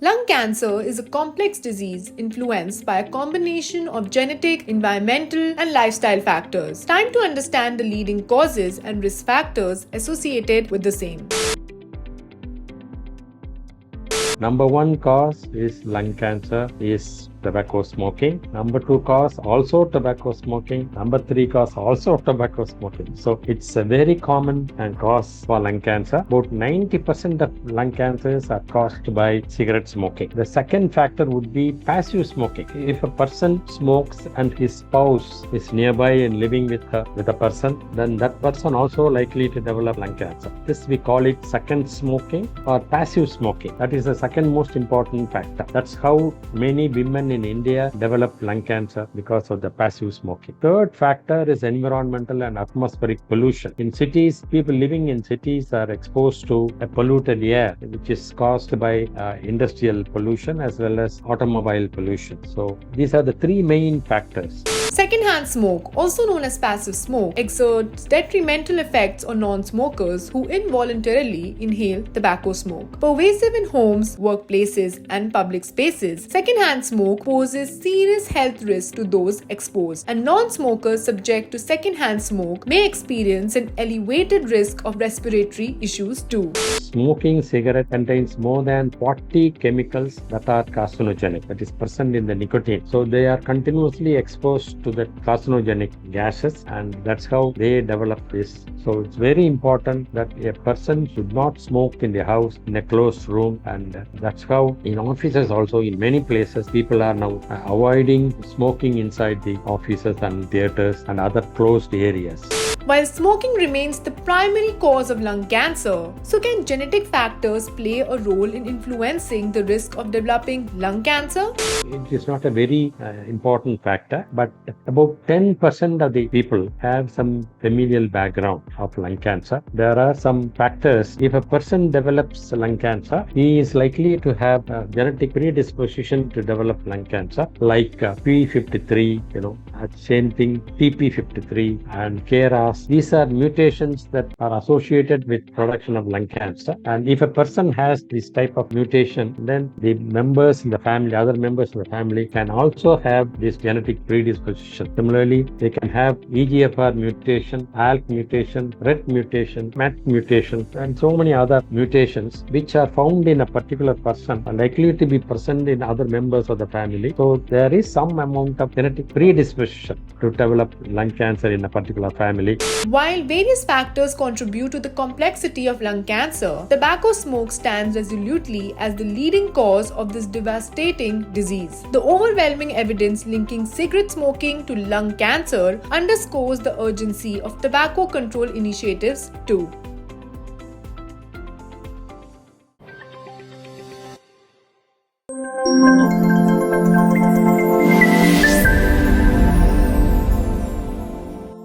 Lung cancer is a complex disease influenced by a combination of genetic, environmental, and lifestyle factors. Time to understand the leading causes and risk factors associated with the same. Number one cause is lung cancer is tobacco smoking. Number two cause also tobacco smoking. Number three cause also tobacco smoking. So it's a very common cause for lung cancer. About 90% of lung cancers are caused by cigarette smoking. The second factor would be passive smoking. If a person smokes and his spouse is nearby and living with a person, then that person also likely to develop lung cancer. This we call it second smoking or passive smoking. That is the second most important factor. That's how many women in India develop lung cancer because of the passive smoking. Third factor is environmental and atmospheric pollution. In cities, people living in cities are exposed to a polluted air, which is caused by industrial pollution as well as automobile pollution. So these are the three main factors. Secondhand smoke, also known as passive smoke, exerts detrimental effects on non-smokers who involuntarily inhale tobacco smoke. Pervasive in homes, workplaces, and public spaces, secondhand smoke poses serious health risks to those exposed, and non-smokers subject to secondhand smoke may experience an elevated risk of respiratory issues too. Smoking cigarette contains more than 40 chemicals that are carcinogenic, that is present in the nicotine. So they are continuously exposed to the carcinogenic gases, and that's how they develop this. So it's very important that a person should not smoke in the house in a closed room, and that's how in offices also, in many places, people are now avoiding smoking inside the offices and theaters and other closed areas. While smoking remains the primary cause of lung cancer, so can genetic factors play a role in influencing the risk of developing lung cancer? It is not a very important factor, but about 10% of the people have some familial background of lung cancer. There are some factors. If a person develops lung cancer, he is likely to have a genetic predisposition to develop lung cancer, like P53, same thing, TP53 and KRAS. These are mutations that are associated with production of lung cancer. And if a person has this type of mutation, then the members in the family, other members of the family can also have this genetic predisposition. Similarly, they can have EGFR mutation, ALK mutation, RET mutation, MET mutation, and so many other mutations which are found in a particular person are likely to be present in other members of the family. So there is some amount of genetic predisposition to develop lung cancer in a particular family. While various factors contribute to the complexity of lung cancer, tobacco smoke stands resolutely as the leading cause of this devastating disease. The overwhelming evidence linking cigarette smoking to lung cancer underscores the urgency of tobacco control initiatives too.